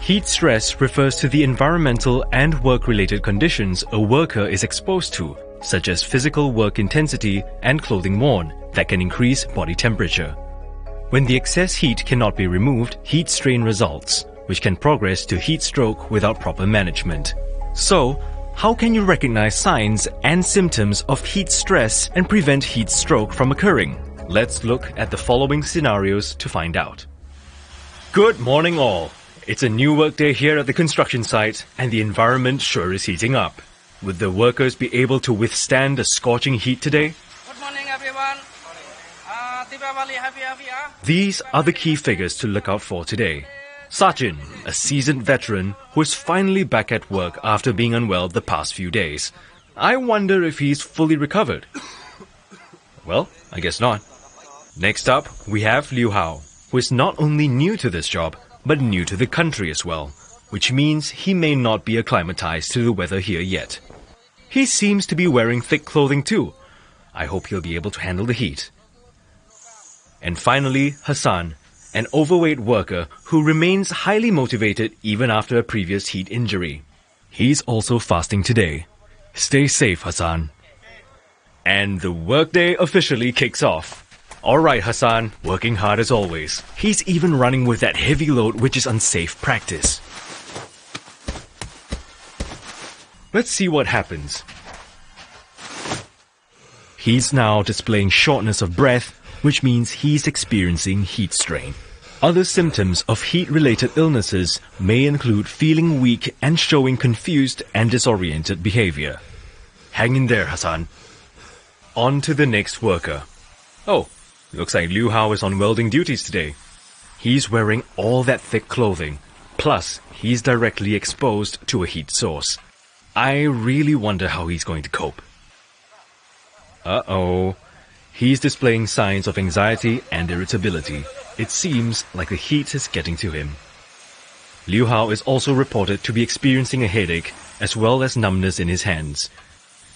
Heat stress refers to the environmental and work-related conditions a worker is exposed to, such as physical work intensity and clothing worn, that can increase body temperature. When the excess heat cannot be removed, heat strain results, which can progress to heat stroke without proper management. So, how can you recognize signs and symptoms of heat stress and prevent heat stroke from occurring? Let's look at the following scenarios to find out. Good morning all! It's a new workday here at the construction site and the environment sure is heating up. Would the workers be able to withstand the scorching heat today? Good morning everyone. Deepavali, happy. These are the key figures to look out for today. Sachin, a seasoned veteran who is finally back at work after being unwell the past few days. I wonder if he's fully recovered. Well, I guess not. Next up, we have Liu Hao, who is not only new to this job, but new to the country as well, which means he may not be acclimatized to the weather here yet. He seems to be wearing thick clothing too. I hope he'll be able to handle the heat. And finally, Hassan, an overweight worker who remains highly motivated even after a previous heat injury. He's also fasting today. Stay safe, Hassan. And the workday officially kicks off. Alright Hassan, working hard as always. He's even running with that heavy load which is unsafe practice. Let's see what happens. He's now displaying shortness of breath, which means he's experiencing heat strain. Other symptoms of heat-related illnesses may include feeling weak and showing confused and disoriented behavior. Hang in there, Hassan. On to the next worker. Oh, looks like Liu Hao is on welding duties today. He's wearing all that thick clothing, plus he's directly exposed to a heat source. I really wonder how he's going to cope. Uh-oh. He's displaying signs of anxiety and irritability. It seems like the heat is getting to him. Liu Hao is also reported to be experiencing a headache as well as numbness in his hands.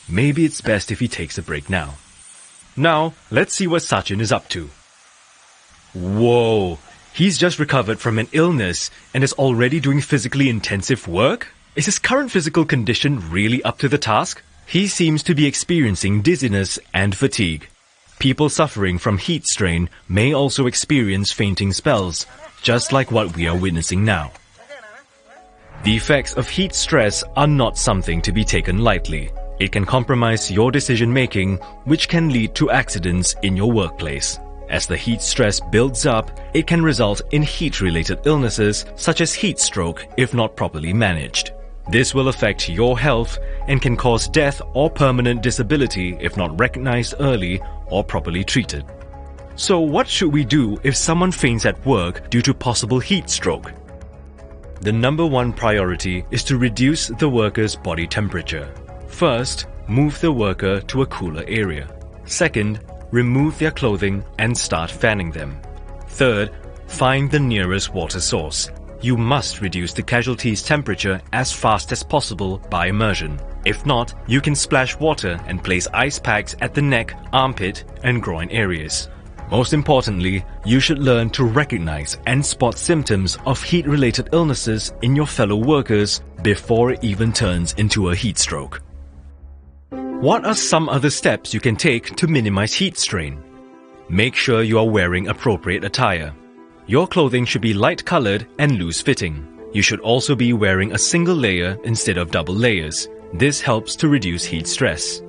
Maybe it's best if he takes a break now. Now, let's see what Sachin is up to. Whoa! He's just recovered from an illness and is already doing physically intensive work? Is his current physical condition really up to the task? He seems to be experiencing dizziness and fatigue. People suffering from heat strain may also experience fainting spells, just like what we are witnessing now. The effects of heat stress are not something to be taken lightly. It can compromise your decision-making, which can lead to accidents in your workplace. As the heat stress builds up, it can result in heat-related illnesses such as heat stroke if not properly managed. This will affect your health and can cause death or permanent disability if not recognized early or properly treated. So what should we do if someone faints at work due to possible heat stroke? The number one priority is to reduce the worker's body temperature. First, move the worker to a cooler area. Second, remove their clothing and start fanning them. Third, find the nearest water source. You must reduce the casualty's temperature as fast as possible by immersion. If not, you can splash water and place ice packs at the neck, armpit, and groin areas. Most importantly, you should learn to recognize and spot symptoms of heat-related illnesses in your fellow workers before it even turns into a heat stroke. What are some other steps you can take to minimize heat strain? Make sure you are wearing appropriate attire. Your clothing should be light-colored and loose-fitting. You should also be wearing a single layer instead of double layers. This helps to reduce heat stress.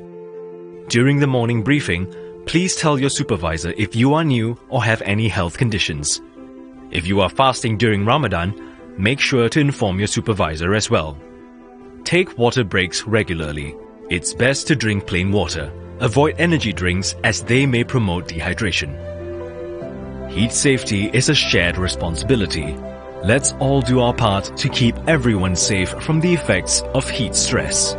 During the morning briefing, please tell your supervisor if you are new or have any health conditions. If you are fasting during Ramadan, make sure to inform your supervisor as well. Take water breaks regularly. It's best to drink plain water. Avoid energy drinks as they may promote dehydration. Heat safety is a shared responsibility. Let's all do our part to keep everyone safe from the effects of heat stress.